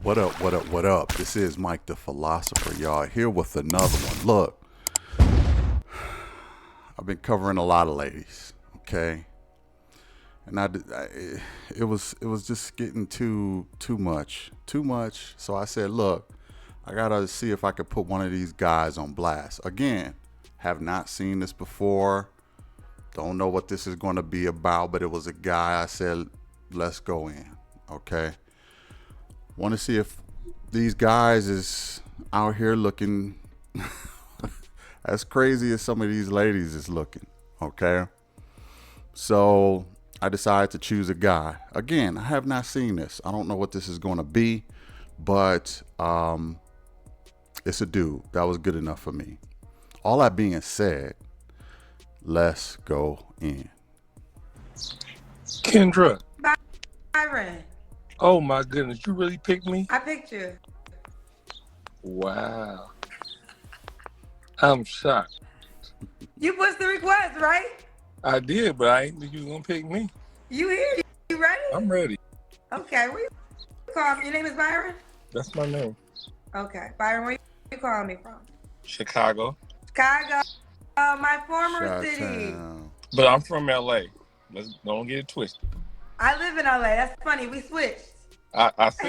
What up, what up, what up? This is Mike the Philosopher, y'all, here with another one. Look, I've been covering a lot of ladies, okay? And it was just getting too much. So I said, look, I gotta see if I could put one of these guys on blast. Again, have not seen this before. Don't know what this is gonna be about, but it was a guy. I said, let's go in, okay? Want to see if these guys is out here looking as crazy as some of these ladies is looking, okay? So I decided to choose a guy. Again, I have not seen this. I don't know what this is going to be, but it's a dude. That was good enough for me. All that being said, let's go in. Kendra, Byron, oh my goodness, you really picked me? I picked you. Wow. I'm shocked. You pushed the request, right? I did, but I ain't think you were going to pick me. You here? You ready? I'm ready. Okay, where you call me? Your name is Byron? That's my name. Okay, Byron, where you calling me from? Chicago. Chicago, my former city. Chi-town. But I'm from LA. Don't get it twisted. I live in LA. That's funny. We switched. I see.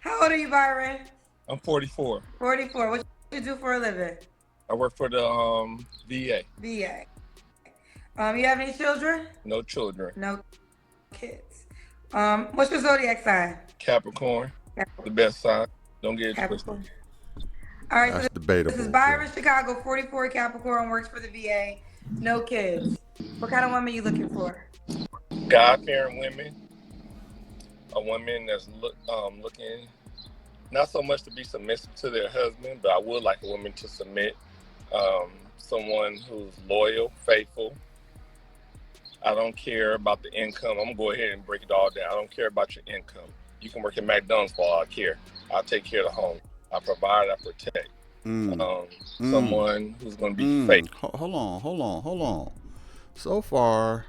How old are you, Byron? I'm 44. 44. What you do for a living? I work for the VA. VA. You have any children? No children. No kids. What's your zodiac sign? Capricorn. The best sign. Don't get it Capricorn. twisted. All right, That's so debatable. this is Byron, Chicago, 44, Capricorn, works for the VA, no kids. What kind of woman are you looking for? God-fearing women. A woman that's looking not so much to be submissive to their husband, but I would like a woman to submit. Someone who's loyal, faithful. I don't care about the income. I'm going to go ahead and break it all down. I don't care about your income. You can work at McDonald's for all I care. I'll take care of the home. I provide, I protect. Someone who's going to be faithful. Hold on. So far,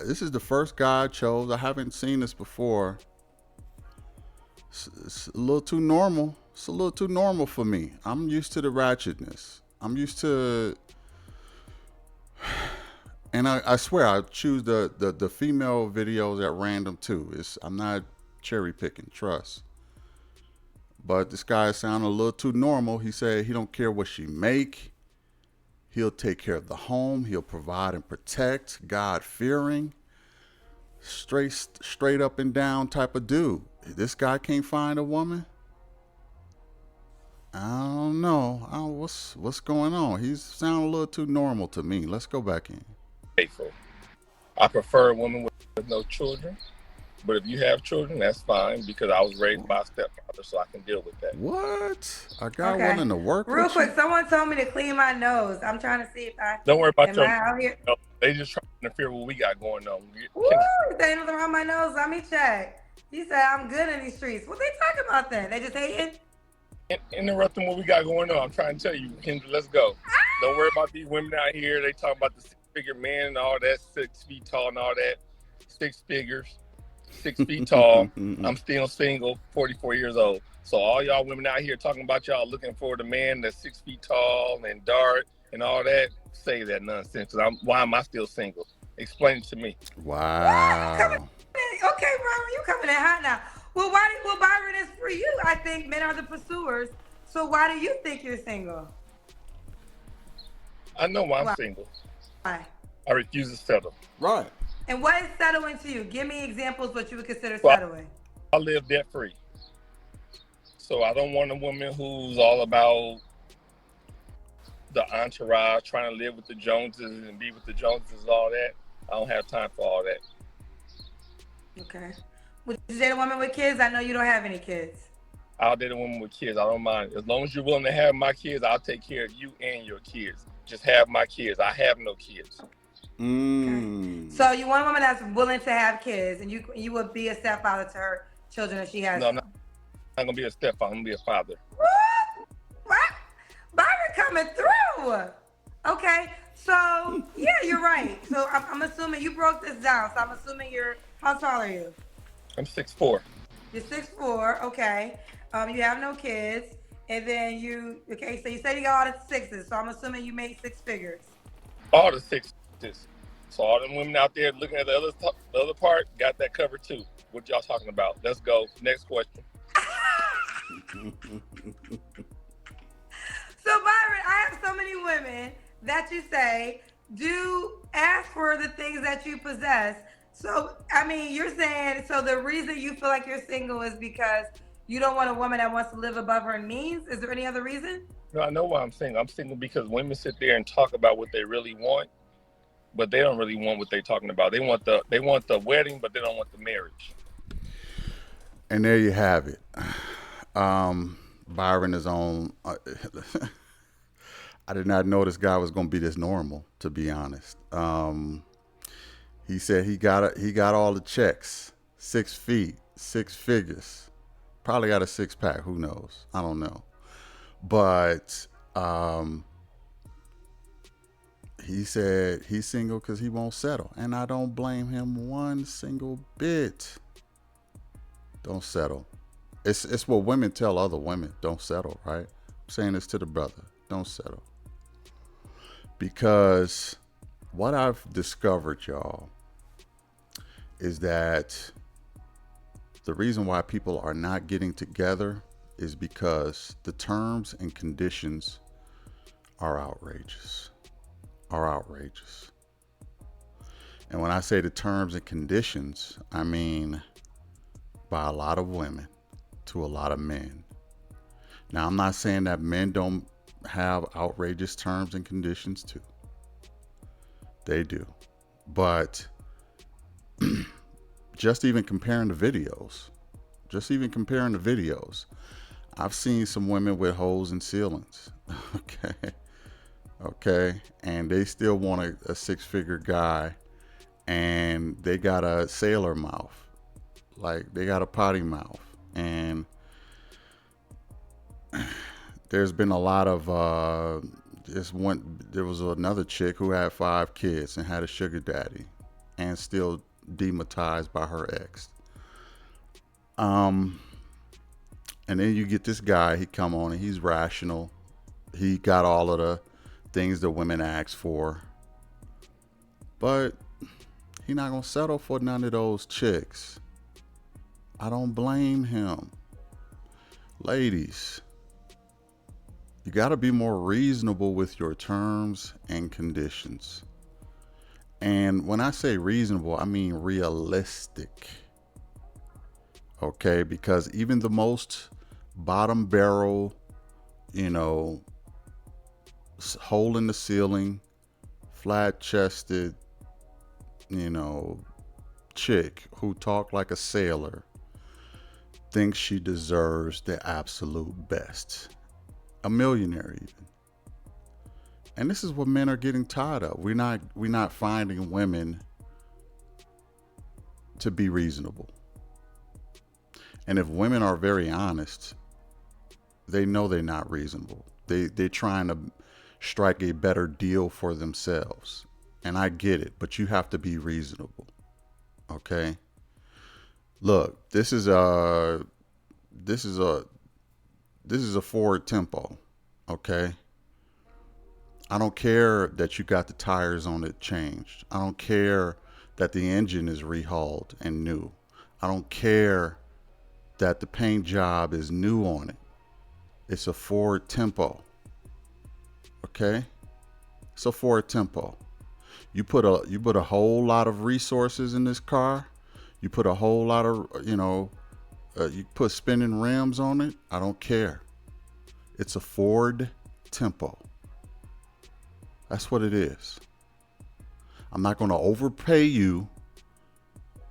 this is the first guy I chose. I haven't seen this before. It's a little too normal. It's a little too normal for me. I'm used to the ratchetness. I'm used to, and I swear I choose the female videos at random too. I'm not cherry picking. Trust. But this guy sounded a little too normal. He said he don't care what she make. He'll take care of the home. He'll provide and protect. God-fearing. Straight up and down type of dude. This guy can't find a woman? I don't know. What's going on? He's sounding a little too normal to me. Let's go back in. Faithful. I prefer a woman with no children. But if you have children, that's fine because I was raised by a stepfather, so I can deal with that. What? I got one in the work. Real with quick, you? someone told me to clean my nose. I'm trying to see if I Don't worry about am your I out here. no, they just trying to interfere with what we got going on. Woo! They ain't nothing wrong with my nose. Let me check. He said I'm good in these streets. What they talking about then? They just hating? Interrupting what we got going on. I'm trying to tell you, Kendra, let's go. Don't worry about these women out here. They talking about the six-figure man and all that, 6 feet tall and all that. 6 figures. 6 feet tall. I'm still single, 44 years old. So all y'all women out here talking about y'all looking for the man that's 6 feet tall and dark and all that, say that nonsense. Why am I still single? Explain it to me. Wow. Okay, Byron, you coming in hot now. Well, Byron is for you. I think men are the pursuers. So why do you think you're single? I know why I'm single. Why? I refuse to settle. Right. And what is settling to you? Give me examples what you would consider Well, settling. I live debt free. So I don't want a woman who's all about the entourage, trying to live with the Joneses and be with the Joneses, all that. I don't have time for all that. Okay. Would you date a woman with kids? I know you don't have any kids. I'll date a woman with kids. I don't mind. As long as you're willing to have my kids, I'll take care of you and your kids. Just have my kids. I have no kids. Mm. So you want a woman that's willing to have kids, and you would be a stepfather to her children if she has No, I'm them. not going to be a stepfather. I'm going to be a father. What? Byron coming through. Okay. So yeah, you're right. So I'm assuming you broke this down. So I'm assuming how tall are you? I'm 6'4". You're 6'4", okay. You have no kids, and then okay. So you said you got all the sixes. So I'm assuming you made six figures. All the sixes. So all them women out there looking at the other part got that covered too. What y'all talking about? Let's go. Next question. So Byron, I have so many women that you say do ask for the things that you possess. So I mean, you're saying so the reason you feel like you're single is because you don't want a woman that wants to live above her means. Is there any other reason? No, I know why I'm single. I'm single because women sit there and talk about what they really want, but they don't really want what they're talking about. They want the wedding, but they don't want the marriage. And there you have it. Byron is on. I did not know this guy was going to be this normal, to be honest. He said he got all the checks, 6 feet, six figures, probably got a six pack. Who knows? I don't know. But he said he's single because he won't settle, and I don't blame him one single bit. Don't settle. It's what women tell other women. Don't settle, right? I'm saying this to the brother. Don't settle. Because what I've discovered, y'all, is that the reason why people are not getting together is because the terms and conditions are outrageous. Are outrageous. And when I say the terms and conditions, I mean by a lot of women to a lot of men. Now, I'm not saying that men don't have outrageous terms and conditions too. They do. But just even comparing the videos, I've seen some women with holes in ceilings. Okay. Okay. And they still want a six-figure guy, and they got a sailor mouth. Like, they got a potty mouth. And there's been a lot of there was another chick who had 5 kids and had a sugar daddy and still demonetized by her ex. And then you get this guy, he come on and he's rational. He got all of the things that women ask for. But he not gonna settle for none of those chicks. I don't blame him. Ladies, you got to be more reasonable with your terms and conditions. And when I say reasonable, I mean realistic. Okay? Because even the most bottom barrel, hole in the ceiling, flat chested, chick who talk like a sailor thinks she deserves the absolute best. A millionaire even. And this is what men are getting tired of. We're not finding women to be reasonable. And if women are very honest, they know they're not reasonable. They're trying to strike a better deal for themselves. And I get it, but you have to be reasonable. Okay? Look, this is a Ford Tempo, okay? I don't care that you got the tires on it changed. I don't care that the engine is rehauled and new. I don't care that the paint job is new on it. It's a Ford Tempo, okay? It's a Ford Tempo. You put a whole lot of resources in this car. You put a whole lot of, you put spinning rims on it. I don't care. It's a Ford Tempo. That's what it is. I'm not going to overpay you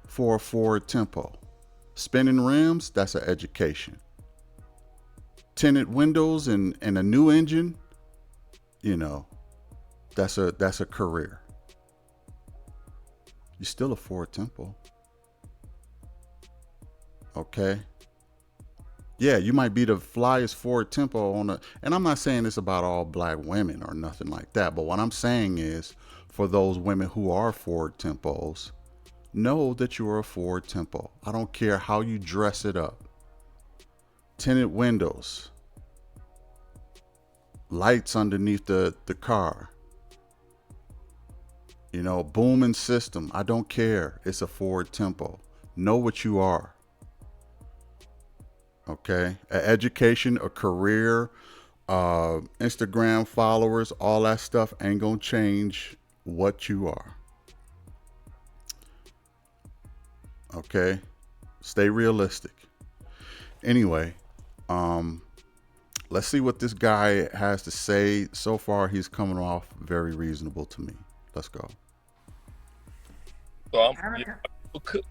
for a Ford Tempo. Spinning rims, that's an education. Tinted windows and a new engine, that's a career. You're still a Ford Tempo. Okay. Yeah, you might be the flyest Ford Tempo and I'm not saying this about all black women or nothing like that, but what I'm saying is for those women who are Ford Tempos, know that you are a Ford Tempo. I don't care how you dress it up. Tinted windows, lights underneath the car, booming system. I don't care. It's a Ford Tempo. Know what you are. Okay? An education, a career, Instagram followers, all that stuff ain't gonna change what you are. Okay? Stay realistic. Anyway, let's see what this guy has to say. So far, he's coming off very reasonable to me. Let's go. So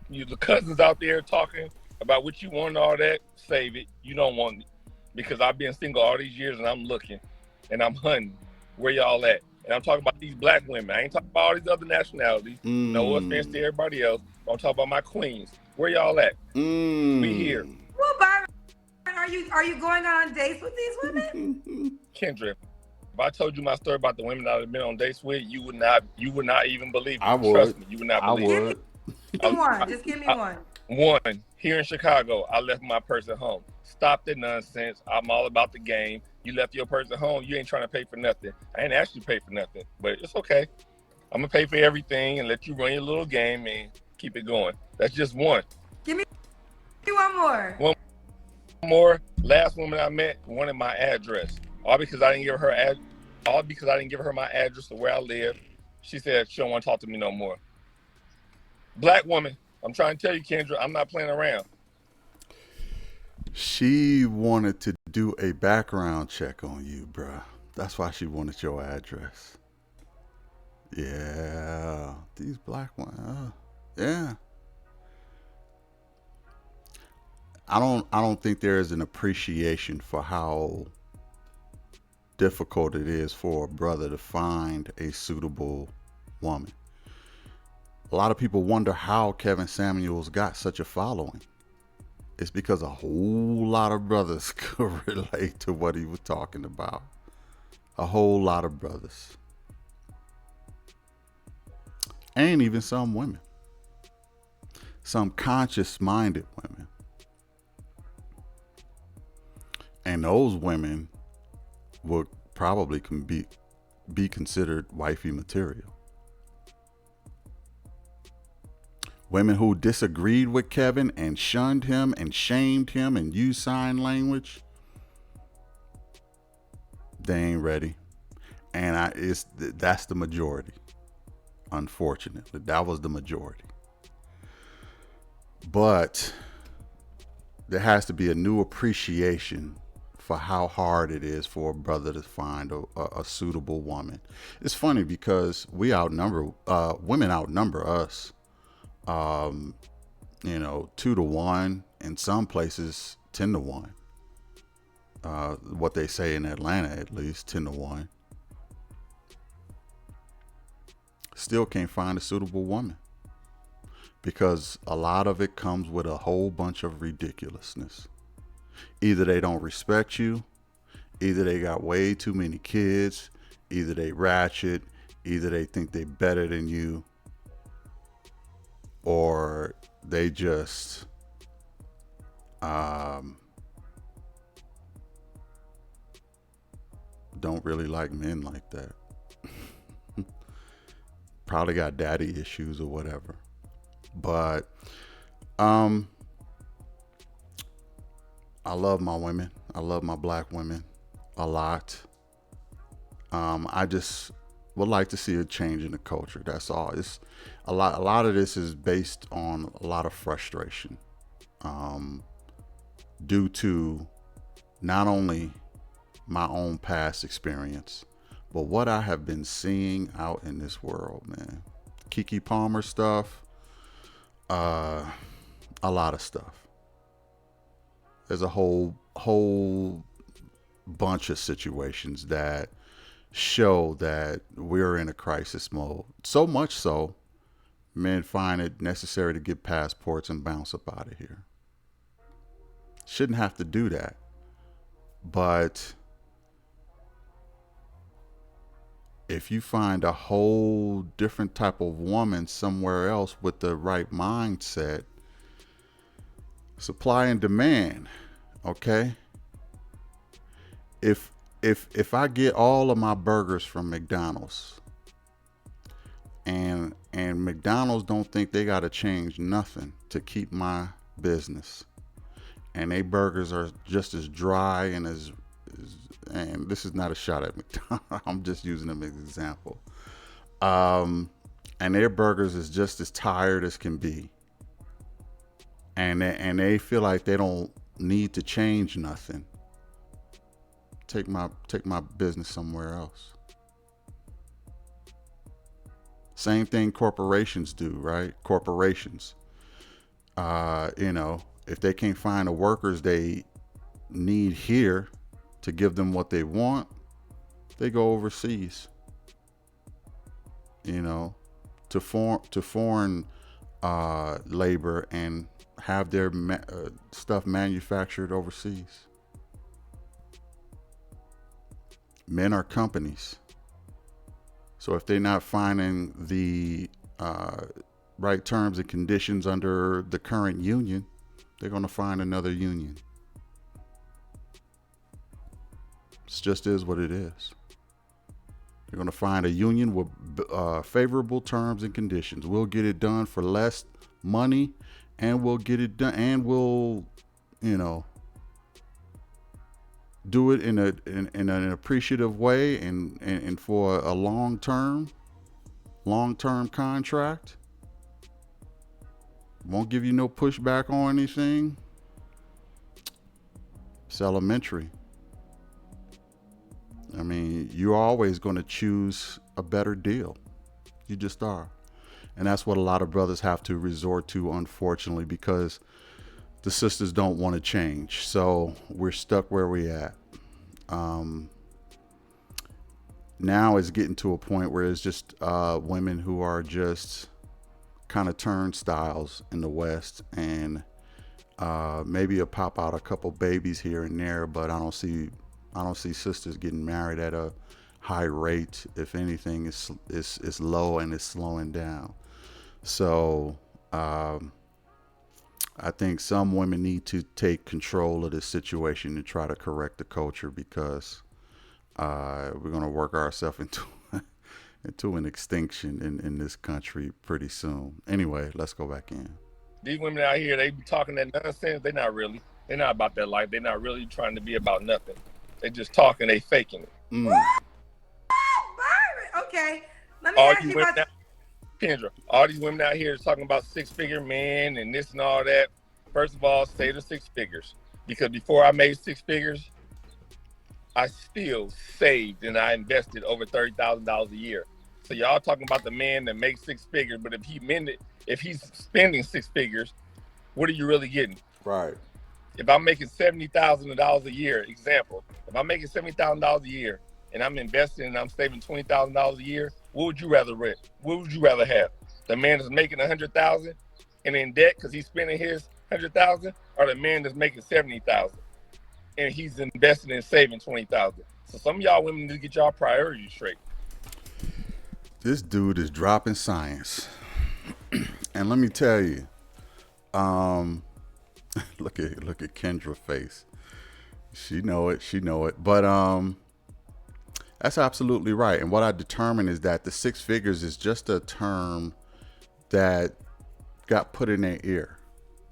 you the cousins out there talking about what you want and all that, save it. You don't want it. Because I've been single all these years and I'm looking and I'm hunting. Where y'all at? And I'm talking about these black women. I ain't talking about all these other nationalities. No offense to everybody else. I'm talking about my queens. Where y'all at? We here. Well, Byron, are you going on dates with these women? Kendra, if I told you my story about the women that I've been on dates with, you would not even believe it. I would. Trust me, you would not believe it. Give me one. Just give me one. One, here in Chicago, I left my purse at home. Stop the nonsense. I'm all about the game. You left your purse at home. You ain't trying to pay for nothing. I ain't asked you to pay for nothing, but it's okay. I'm going to pay for everything and let you run your little game and keep it going. That's just one. Give me one more. One more. Last woman I met wanted my address. All because I didn't give her my address to where I live. She said she don't want to talk to me no more. Black woman. I'm trying to tell you, Kendra, I'm not playing around. She wanted to do a background check on you, bruh. That's why she wanted your address. Yeah, these black ones. Yeah. I don't think there is an appreciation for how difficult it is for a brother to find a suitable woman. A lot of people wonder how Kevin Samuels got such a following. It's because a whole lot of brothers could relate to what he was talking about. A whole lot of brothers. And even some women. Some conscious-minded women. And those women would probably be considered wifey material. Women who disagreed with Kevin and shunned him and shamed him and used sign language, they ain't ready. And that's the majority. Unfortunately, that was the majority. But there has to be a new appreciation for how hard it is for a brother to find a suitable woman. It's funny because women outnumber us. 2-1, in some places 10-1. What they say in Atlanta, at least 10-1. Still can't find a suitable woman because a lot of it comes with a whole bunch of ridiculousness. Either they don't respect you, either they got way too many kids, either they ratchet, either they think they better than you, or they just don't really like men like that. Probably got daddy issues or whatever. But I love my women. I love my black women a lot. I just would like to see a change in the culture. That's all. It's a lot of this is based on a lot of frustration, due to not only my own past experience, but what I have been seeing out in this world, man. Keke Palmer stuff, a lot of stuff. There's a whole bunch of situations that show that we're in a crisis mode. So much so, men find it necessary to get passports and bounce up out of here. Shouldn't have to do that. But if you find a whole different type of woman somewhere else with the right mindset, supply and demand, okay? If I get all of my burgers from McDonald's, and McDonald's don't think they got to change nothing to keep my business, and they burgers are just as dry and and this is not a shot at McDonald's, I'm just using them as an example, and their burgers is just as tired as can be, and they feel like they don't need to change nothing, take my business somewhere else. Same thing corporations do, right? Corporations, if they can't find the workers they need here to give them what they want, they go overseas, to foreign labor and have their stuff manufactured overseas. Men are companies. So if they're not finding the right terms and conditions under the current union, they're going to find another union. It just is what it is. They're going to find a union with favorable terms and conditions. We'll get it done for less money, and we'll get it done, and we'll, do it in an appreciative way, and for a long-term contract. Won't give you no pushback on anything. It's elementary. I mean, you're always going to choose a better deal. You just are. And that's what a lot of brothers have to resort to, unfortunately, because the sisters don't want to change. So we're stuck where we at. Now it's getting to a point where it's just women who are just kind of turnstiles in the West, and maybe a pop out a couple babies here and there, but I don't see sisters getting married at a high rate. If anything, it's low, and it's slowing down. So I think some women need to take control of this situation and try to correct the culture, because we're going to work ourselves into an extinction in this country pretty soon. Anyway, let's go back in. These women out here, they be talking that nonsense. They're not really. They're not about that life. They're not really trying to be about nothing. They just talking. They faking it. Byron, okay. Let me ask you about Kendra, all these women out here talking about six-figure men and this and all that. First of all, stay to six figures. Because before I made six figures, I still saved and I invested over $30,000 a year. So y'all talking about the man that makes six figures, but if he's spending six figures, what are you really getting? Right. If I'm making $70,000 a year, example, if I'm making $70,000 a year and I'm investing and I'm saving $20,000 a year, what would you rather rent? What would you rather have? The man that's making $100,000 and in debt because he's spending his $100,000, or the man that's making $70,000 and he's investing and saving $20,000? So some of y'all women need to get y'all priorities straight. This dude is dropping science, and let me tell you, look at Kendra's face. She know it, but that's absolutely right. And what I determined is that the six figures is just a term that got put in their ear.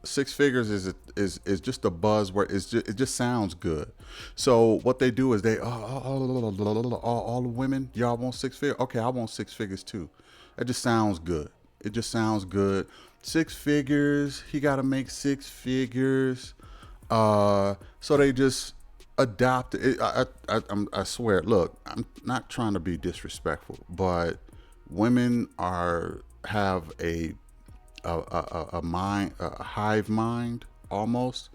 Six figures is just a buzzword. It just sounds good. So what they do is they all the women, y'all want six figures? Okay, I want six figures too. That just sounds good. It just sounds good. Six figures. He got to make six figures. So they just adopt it. I swear. Look, I'm not trying to be disrespectful, but women have a mind, a hive mind almost.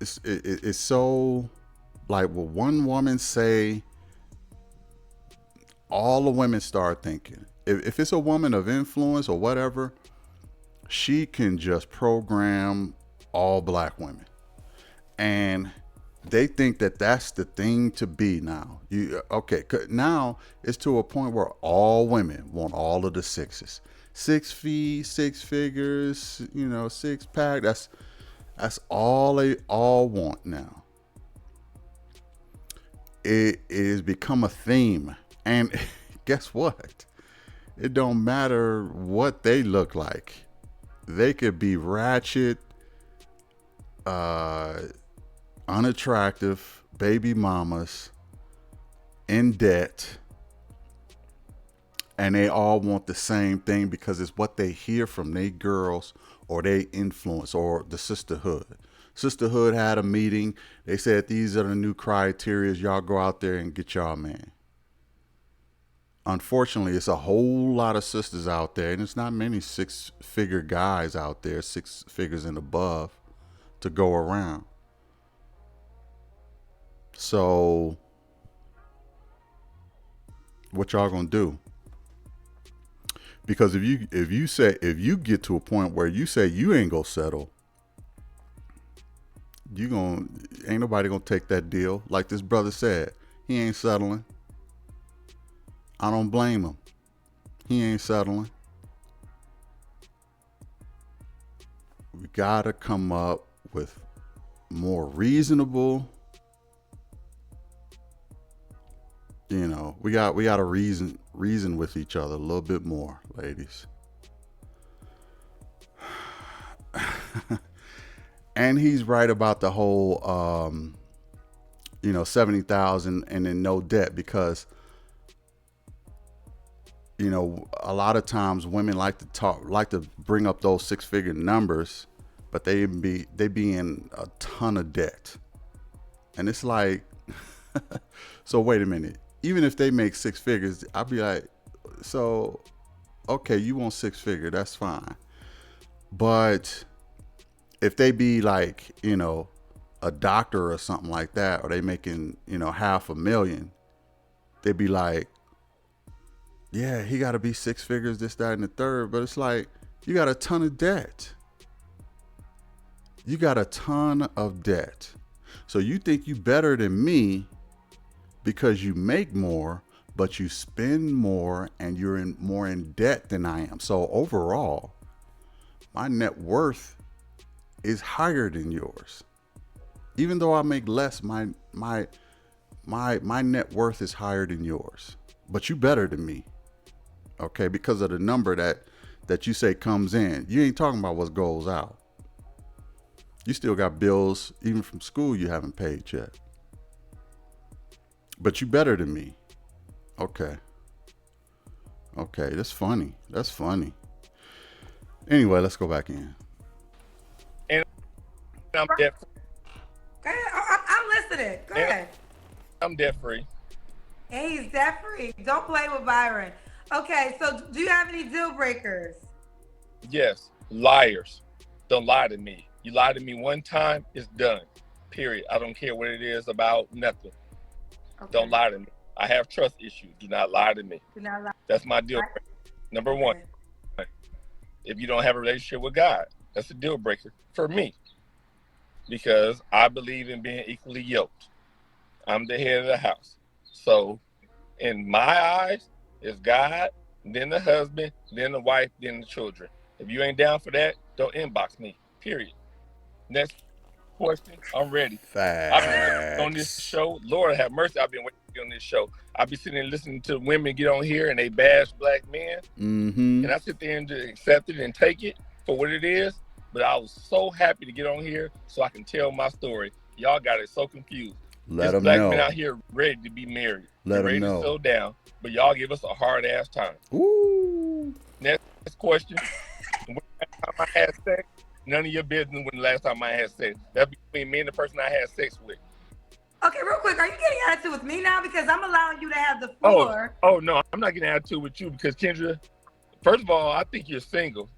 It's so like, will one woman say, all the women start thinking. If it's a woman of influence or whatever, she can just program all black women. And They think that that's the thing to be now. Okay? Now it's to a point where all women want all of the sixes, 6 feet, six figures, 6 pack. That's all they all want now. It is become a theme, and guess what? It don't matter what they look like. They could be ratchet, uh, unattractive baby mamas in debt, and they all want the same thing because it's what they hear from their girls or they influence or the sisterhood. Sisterhood had a meeting. They said these are the new criteria. Y'all go out there and get y'all man. Unfortunately, it's a whole lot of sisters out there, and it's not many 6-figure guys out there, 6 figures and above, to go around. So, what y'all gonna do? Because if you get to a point where you say you ain't gonna settle, ain't nobody gonna take that deal. Like this brother said, he ain't settling. I don't blame him. He ain't settling. We gotta come up with more reasonable. We got to reason with each other a little bit more, ladies. And he's right about the whole 70,000 and then no debt, because a lot of times women like to bring up those 6-figure numbers, but they be in a ton of debt. And it's like, so wait a minute. Even if they make 6 figures, I'd be like, so, okay, you want 6-figure, that's fine. But if they be like, a doctor or something like that, or they making, $500,000, they'd be like, yeah, he got to be 6 figures, this, that, and the third. But it's like, you got a ton of debt. You got a ton of debt. So you think you better than me because you make more, but you spend more and you're more in debt than I am. So overall, my net worth is higher than yours. Even though I make less, my net worth is higher than yours. But you better than me. Okay, because of the number that you say comes in. You ain't talking about what goes out. You still got bills, even from school, you haven't paid yet. But you better than me. Okay, that's funny. Anyway, let's go back in. And I'm debt free. Go ahead. I'm listening. Go ahead. I'm debt free. And he's debt free. Don't play with Byron. Okay, so do you have any deal breakers? Yes. Liars. Don't lie to me. You lie to me one time, it's done. Period. I don't care what it is about, nothing. Okay. Don't lie to me. I have trust issues. Do not lie to me. Do not lie. That's my deal breaker. Number one. If you don't have a relationship with God, that's a deal breaker for me. Because I believe in being equally yoked. I'm the head of the house. So in my eyes, it's God, then the husband, then the wife, then the children. If you ain't down for that, don't inbox me. Period. Next question. I'm ready. Facts. I've been on this show. Lord have mercy. I've been waiting to get on this show. I be sitting and listening to women get on here and they bash black men. Mm-hmm. And I sit there and just accept it and take it for what it is. But I was so happy to get on here so I can tell my story. Y'all got it so confused. Let them black know. Men out here ready to be married. Let ready them know. To settle down. But y'all give us a hard ass time. Ooh. Next question. When the last time I had sex? None of your business when the last time I had sex. That's between me and the person I had sex with. Okay, real quick, are you getting attitude with me now? Because I'm allowing you to have the floor. Oh no, I'm not getting attitude with you because Kendra, first of all, I think you're single.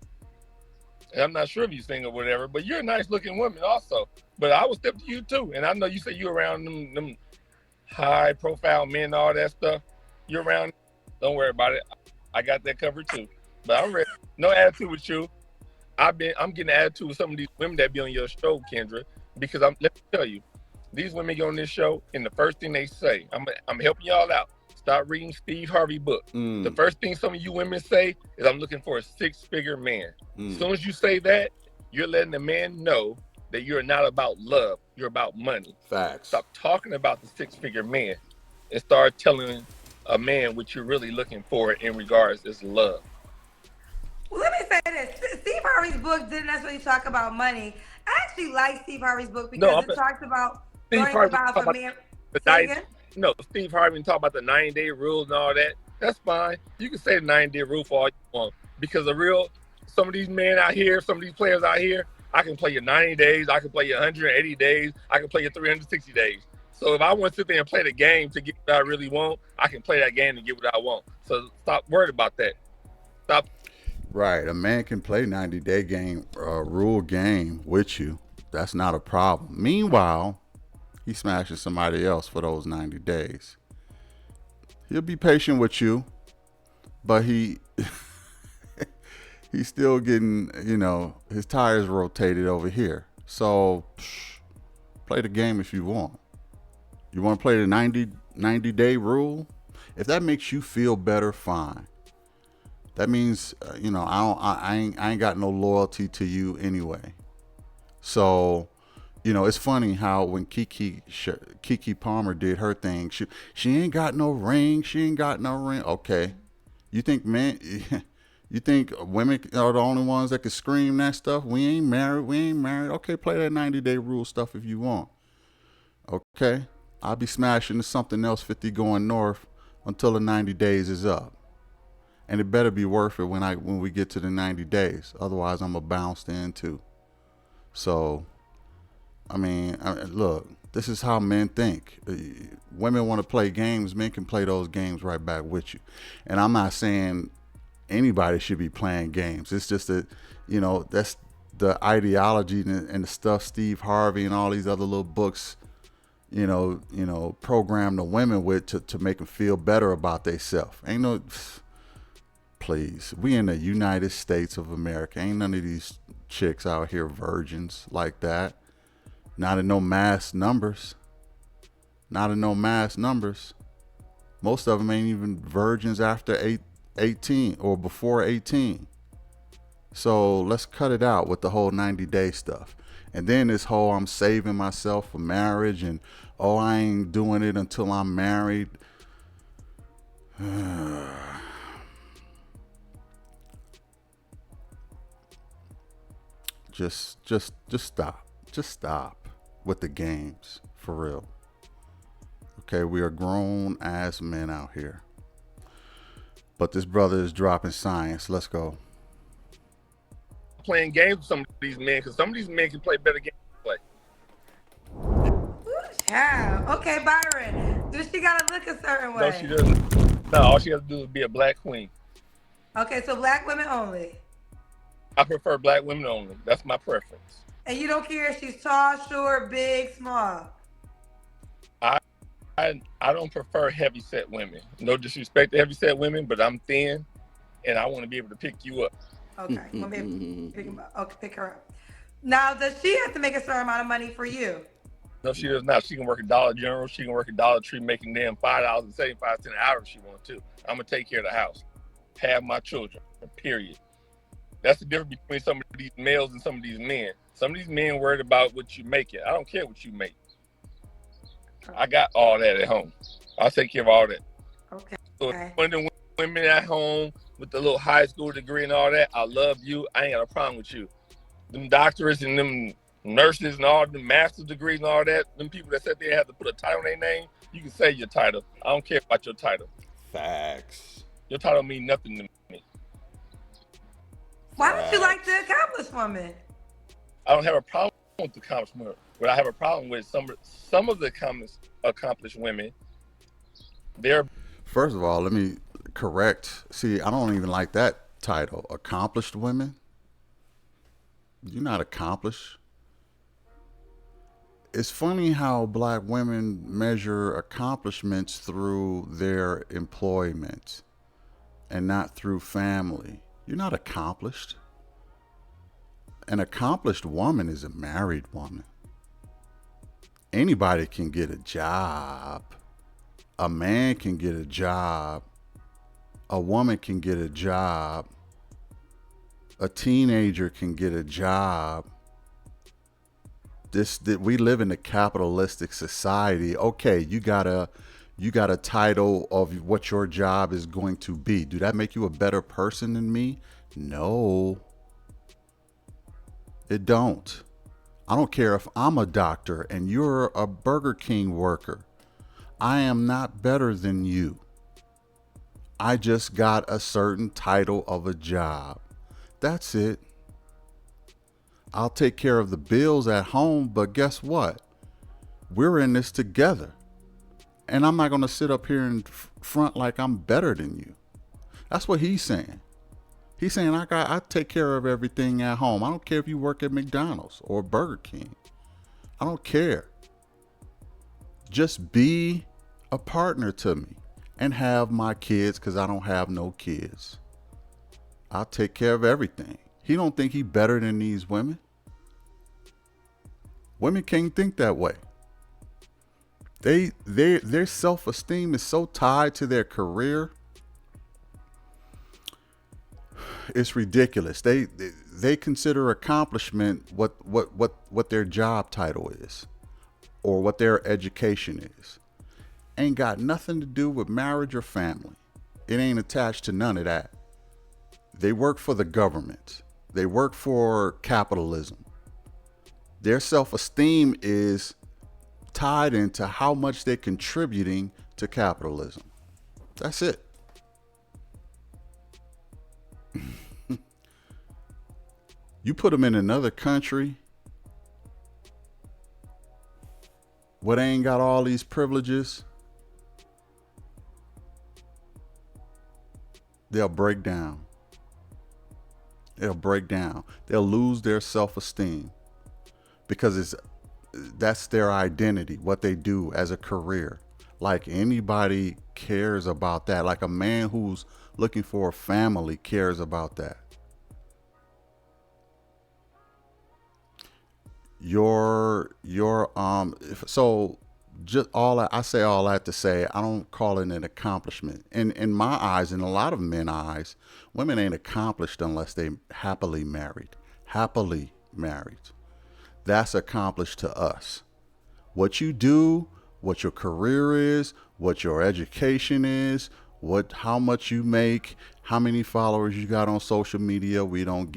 And I'm not sure if you're single or whatever, but you're a nice looking woman also. But I would step to you too. And I know you say you're around them high profile men and all that stuff. You're around, don't worry about it. I got that covered too. But I'm ready. No attitude with you. I'm getting attitude with some of these women that be on your show, Kendra, because let me tell you, These women get on this show, and the first thing they say, I'm helping y'all out. Start reading Steve Harvey book. The first thing some of you women say is, I'm looking for a 6-figure man. As soon as you say that, you're letting the man know that you're not about love. You're about money. Facts. Stop talking about the 6-figure man and start telling a man what you're really looking for in regards is love. Well, let me say this. Steve Harvey's book didn't necessarily talk about money. I actually like Steve Harvey's book because it talks about learning about a man. Steve Harvey talk about the 90-day rules and all that. That's fine. You can say the 90-day rule for all you want, because some of these men out here, some of these players out here, I can play you 90 days, I can play you 180 days, I can play you 360 days. So if I want to sit there and play the game to get what I really want, I can play that game to get what I want. So stop worried about that. Stop. Right. A man can play 90-day game, rule game with you. That's not a problem. Meanwhile, he's smashing somebody else for those 90 days. He'll be patient with you, but he's still getting, his tires rotated over here. So play the game if you want. You want to play the 90-day rule? If that makes you feel better, fine. That means, I ain't got no loyalty to you anyway. So, it's funny how when Keke Palmer did her thing, she ain't got no ring. She ain't got no ring. Okay. You think you think women are the only ones that can scream that stuff? We ain't married. Okay, play that 90-day rule stuff if you want. Okay. I'll be smashing to something else 50 going north until the 90 days is up. And it better be worth it when we get to the 90 days. Otherwise, I'm going to bounce in too. So, look, this is how men think. Women want to play games. Men can play those games right back with you. And I'm not saying anybody should be playing games. It's just that, that's the ideology and the stuff Steve Harvey and all these other little books, program the women with to make them feel better about themselves. Please, we in the United States of America. Ain't none of these chicks out here virgins like that. Not in no mass numbers. Most of them ain't even virgins after 18 or before 18. So let's cut it out with the whole 90-day stuff. And then this whole I'm saving myself for marriage and, I ain't doing it until I'm married. Just stop. Just stop with the games, for real. Okay, we are grown ass men out here. But this brother is dropping science. Let's go. Playing games with some of these men, because some of these men can play better games than play. Yeah. Okay, Byron. Does she gotta look a certain way? No, she doesn't. No, all she has to do is be a black queen. Okay, so black women only. I prefer black women only. That's my preference. And you don't care if she's tall, short, big, small? I don't prefer heavy-set women. No disrespect to heavy-set women, but I'm thin, and I want to be able to pick you up. Okay, want to be able to pick her up. Now, does she have to make a certain amount of money for you? No, she does not. She can work at Dollar General. She can work at Dollar Tree, making them $5.75 an hour if she wants to. I'm going to take care of the house. Have my children, period. That's the difference between some of these males and some of these men. Some of these men worried about what you make it. I don't care what you make. I got all that at home. I'll take care of all that. Okay. So when the women at home with the little high school degree and all that, I love you. I ain't got a problem with you. Them doctors and them nurses and all the master's degrees and all that, them people that sit there and have to put a title on their name, you can say your title. I don't care about your title. Facts. Your title mean nothing to me. Why don't you like the accomplished woman? I don't have a problem with the accomplished women. But I have a problem with some of the accomplished women. First of all, let me correct. See, I don't even like that title. Accomplished women? You're not accomplished. It's funny how black women measure accomplishments through their employment and not through family. You're not accomplished. An accomplished woman is a married woman. Anybody can get a job. A man can get a job. A woman can get a job. A teenager can get a job. We live in a capitalistic society. Okay, you got a title of what your job is going to be. Do that make you a better person than me? No, it don't. I don't care if I'm a doctor and you're a Burger King worker. I am not better than you. I just got a certain title of a job. That's it. I'll take care of the bills at home, but guess what? We're in this together. And I'm not going to sit up here in front like I'm better than you. That's what he's saying. He's saying I take care of everything at home. I don't care if you work at McDonald's or Burger King. I don't care. Just be a partner to me and have my kids, because I don't have no kids. I'll take care of everything. He don't think he better than these women. Women can't think that way. Their self-esteem is so tied to their career. It's ridiculous. They consider accomplishment what their job title is or what their education is. Ain't got nothing to do with marriage or family. It ain't attached to none of that. They work for the government. They work for capitalism. Their self-esteem is tied into how much they're contributing to capitalism. That's it. You put them in another country where they ain't got all these privileges, they'll break down. They'll break down. They'll lose their self-esteem because that's their identity, what they do as a career. Like anybody cares about that. Like a man who's looking for a family cares about that. So just all that, I say all that to say, I don't call it an accomplishment. In my eyes, in a lot of men's eyes, women ain't accomplished unless they happily married. Happily married. That's accomplished to us. What you do, what your career is, what your education is, how much you make, how many followers you got on social media, we don't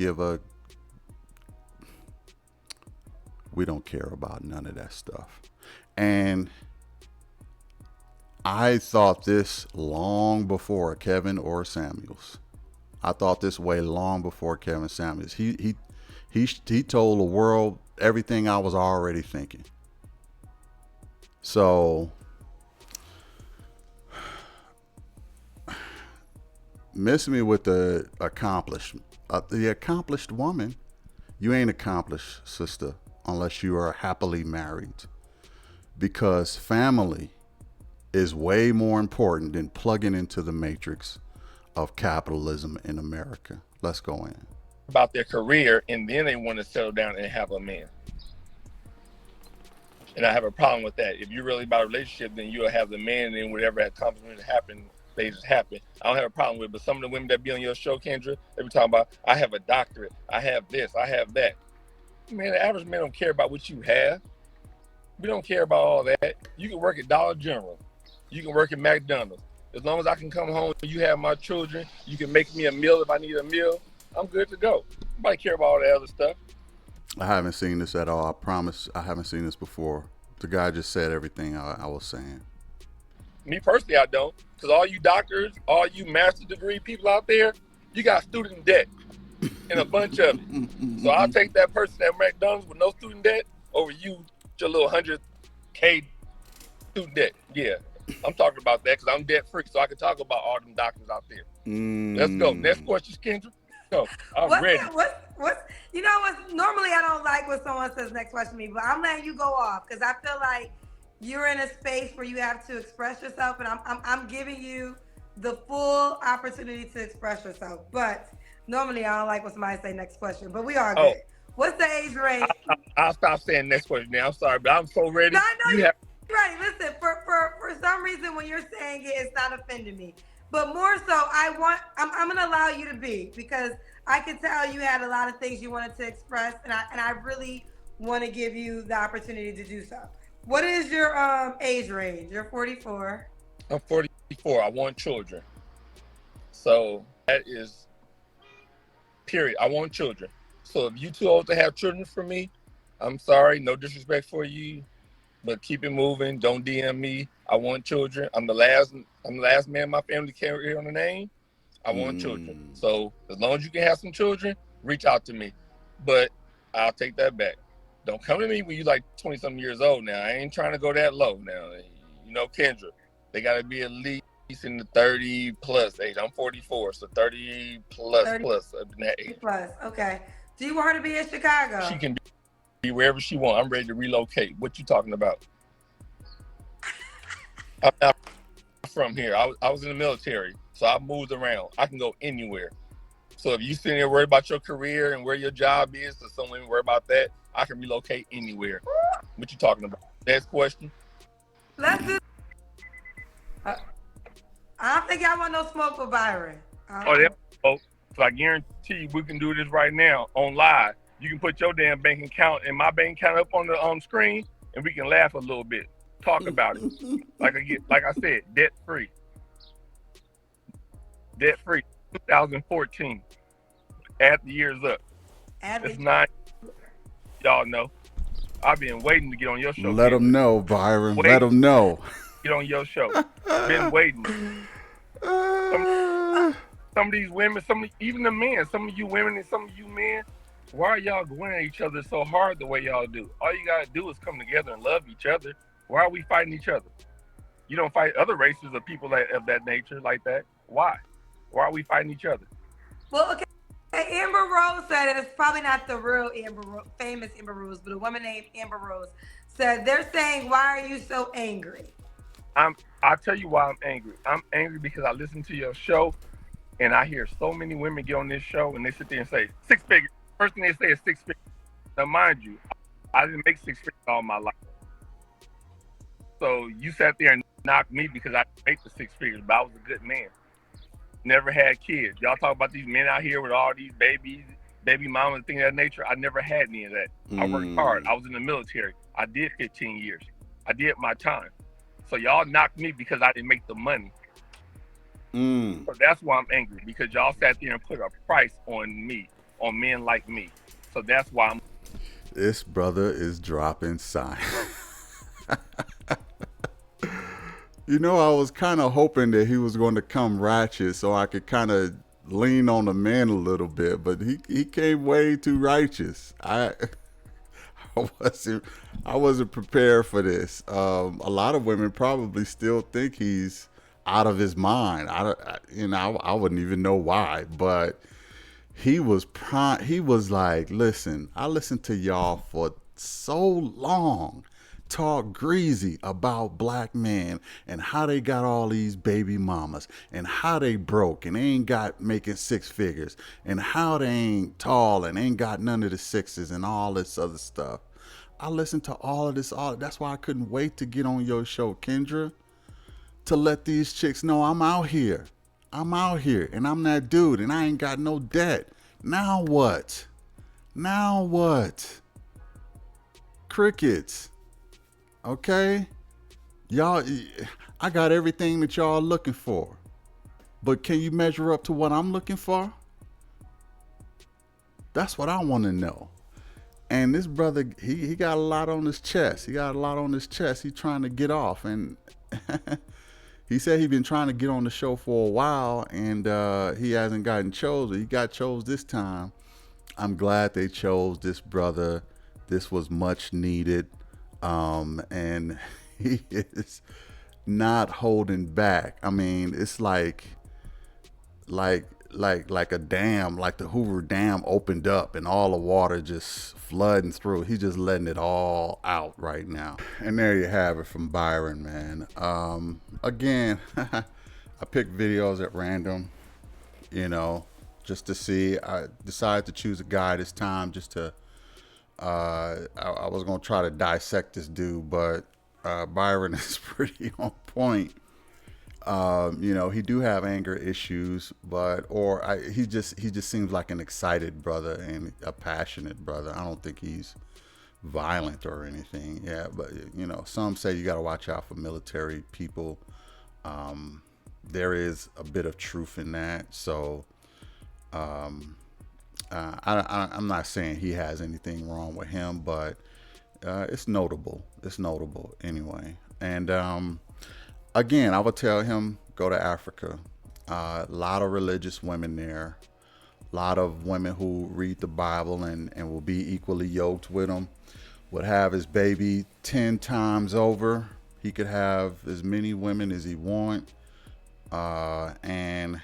care about none of that stuff. And I thought this long before Kevin or Samuels. I thought this way long before Kevin Samuels. He told the world everything I was already thinking. So miss me with the accomplished woman. You ain't accomplished, sister, unless you are happily married, because family is way more important than plugging into the matrix of capitalism in America. Let's go in. About their career, and then they want to settle down and have a man. And I have a problem with that. If you're really about a relationship, then you'll have the man, and then whatever accomplishment happen, they just happen. I don't have a problem with it, but some of the women that be on your show, Kendra, they be talking about, I have a doctorate, I have this, I have that. Man, the average man don't care about what you have. We don't care about all that. You can work at Dollar General. You can work at McDonald's. As long as I can come home and you have my children, you can make me a meal if I need a meal, I'm good to go. Nobody care about all that other stuff. I haven't seen this at all. I promise I haven't seen this before. The guy just said everything I was saying. Me personally, I don't. Because all you doctors, all you master's degree people out there, you got student debt and a bunch of it. So I'll take that person at McDonald's with no student debt over you, your little 100K student debt. Yeah, I'm talking about that because I'm debt free, so I can talk about all them doctors out there. Let's go. Next question, Kendra. Go. I'm ready. Normally I don't like when someone says next question to me, but I'm letting you go off because I feel like you're in a space where you have to express yourself, and I'm giving you the full opportunity to express yourself. But normally I don't like when somebody say next question, but we are good. What's the age range? I'll stop saying next question now. I'm sorry, but I'm so ready. No, I know You you're have right. Listen, for some reason when you're saying it, it's not offending me. But more so, I'm gonna allow you to be, because I can tell you had a lot of things you wanted to express, and I really want to give you the opportunity to do so. What is your age range? You're 44. I'm 44. I want children. So that is period. I want children. So if you too old to have children for me, I'm sorry, no disrespect for you, but keep it moving. Don't DM me. I want children. I'm the last man in my family to carry on the name. I want children. So as long as you can have some children, reach out to me. But I'll take that back. Don't come to me when you're like 20-something years old now. I ain't trying to go that low now. You know, Kendra, they got to be at least in the 30 plus age. I'm 44, so 30 plus up in that age. Plus, okay. Do you want her to be in Chicago? She can be wherever she wants. I'm ready to relocate. What you talking about? I'm not from here. I was in the military, so I moved around. I can go anywhere. So if you sitting there worried about your career and where your job is, or someone worry about that, I can relocate anywhere. What you talking about? Next question. Let's do. I don't think y'all want no smoke with Byron. So I guarantee you we can do this right now on live. You can put your damn bank account and my bank account up on the screen, and we can laugh a little bit, talk about it. Like I said, debt free. 2014. Add the years up. It's 9. Y'all know. I've been waiting to get on your show. Let them know, Byron. Let them know. Get on your show. Been waiting. Some of these women, even the men, some of you women and some of you men, why are y'all going at each other so hard the way y'all do? All you gotta do is come together and love each other. Why are we fighting each other? You don't fight other races or people of that nature like that. Why? Why are we fighting each other? Well, okay. Amber Rose said, and it's probably not the real famous Amber Rose, but a woman named Amber Rose said, they're saying, why are you so angry? I'll tell you why I'm angry. I'm angry because I listen to your show and I hear so many women get on this show and they sit there and say, 6 figures. First thing they say is 6 figures. Now, mind you, I didn't make 6 figures all my life. So you sat there and knocked me because I didn't make the 6 figures, but I was a good man. Never had kids. Y'all talk about these men out here with all these babies, baby mamas, things of that nature. I never had any of that. I worked hard. I was in the military. I did 15 years. I did my time. So y'all knocked me because I didn't make the money. So that's why I'm angry, because y'all sat there and put a price on me, on men like me. So that's why I'm. This brother is dropping sign. You know, I was kind of hoping that he was going to come ratchet so I could kind of lean on the man a little bit, but he came way too righteous. I wasn't prepared for this. A lot of women probably still think he's out of his mind. I wouldn't even know why, but he was like, listen, I listened to y'all for so long talk greasy about black men and how they got all these baby mamas and how they broke and they ain't got making 6 figures and how they ain't tall and ain't got none of the 6s and all this other stuff. I listened to all of this. That's why I couldn't wait to get on your show, Kendra, to let these chicks know I'm out here. I'm out here and I'm that dude and I ain't got no debt. Now what? Now what? Crickets. Okay? Y'all, I got everything that y'all are looking for. But can you measure up to what I'm looking for? That's what I want to know. And this brother, he got a lot on his chest. He trying to get off. And he said he's been trying to get on the show for a while, and he hasn't gotten chosen. He got chose this time. I'm glad they chose this brother. This was much needed. And he is not holding back. I mean, it's like a dam, like the Hoover Dam opened up and all the water just flooding through. He's just letting it all out right now. And there you have it from Byron, man. Again, I picked videos at random, just to see. I decided to choose a guy this time just to I was gonna try to dissect this dude, but Byron is pretty on point. He do have anger issues, but he just seems like an excited brother and a passionate brother. I don't think he's violent or anything. Yeah, but some say you got to watch out for military people. There is a bit of truth in that. So I'm not saying he has anything wrong with him, but it's notable. It's notable anyway. And again, I would tell him go to Africa. A lot of religious women there. A lot of women who read the Bible and will be equally yoked with him. Would have his baby 10 times over. He could have as many women as he want. And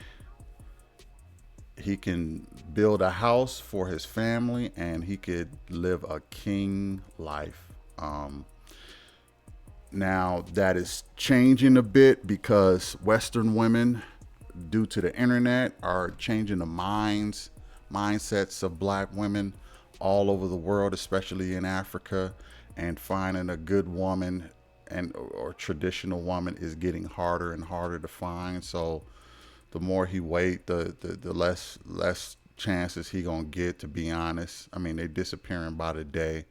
he can build a house for his family, and he could live a king life. Now that is changing a bit because Western women, due to the internet, are changing the mindsets of black women all over the world, especially in Africa, and finding a good woman or traditional woman is getting harder and harder to find. So the more he wait, the less chances he gonna get, to be honest. I mean, they disappearing by the day.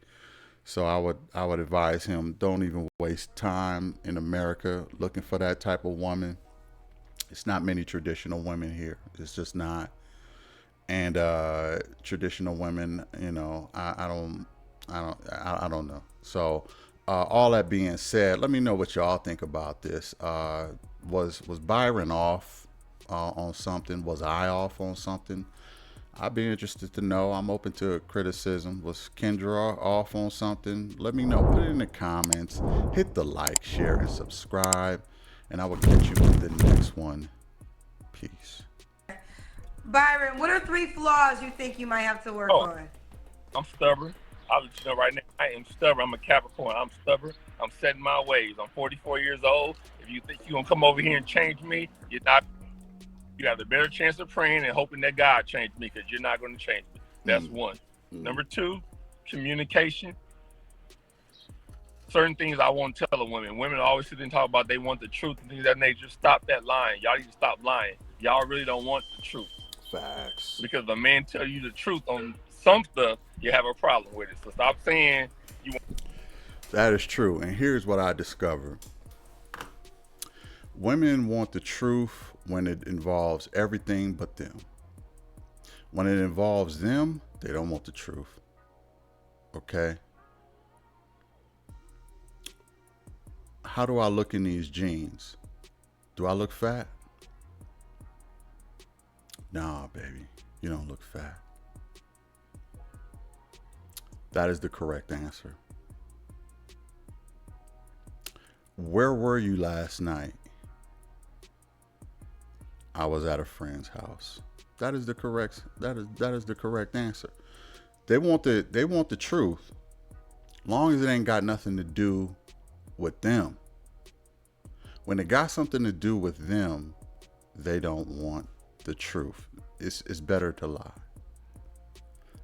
So I would advise him, don't even waste time in America looking for that type of woman. It's not many traditional women here. It's just not. And traditional women, I don't know. So all that being said, let me know what y'all think about this. Was Byron off on something? Was I off on something? I'd be interested to know. I'm open to criticism. Was Kendra off on something? Let me know. Put it in the comments. Hit the like, share, and subscribe. And I will catch you in the next one. Peace. Byron, what are 3 flaws you think you might have to work on? I'm stubborn. I'll let you know right now. I am stubborn. I'm a Capricorn. I'm stubborn. I'm set in my ways. I'm 44 years old. If you think you're going to come over here and change me, you're not. You have a better chance of praying and hoping that God changed me, because you're not going to change me. That's one. Number 2, communication. Certain things I won't tell a woman. Women always sit and talk about they want the truth and things of that nature. Stop that lying. Y'all need to stop lying. Y'all really don't want the truth. Facts. Because if a man tell you the truth on some stuff, you have a problem with it. So stop saying you want. That is true. And here's what I discovered. Women want the truth when it involves everything but them. When it involves them, they don't want the truth. Okay? How do I look in these jeans? Do I look fat? Nah, baby, you don't look fat. That is the correct answer. Where were you last night? I was at a friend's house. That is the correct answer. They want the truth. Long as it ain't got nothing to do with them. When it got something to do with them, they don't want the truth. It's better to lie.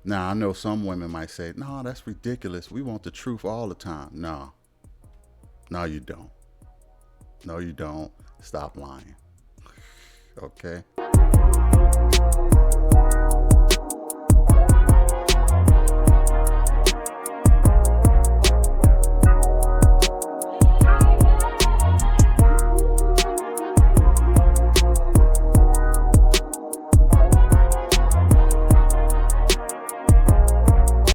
Now, I know some women might say, no, that's ridiculous. We want the truth all the time. No, you don't. No, you don't. Stop lying. Okay?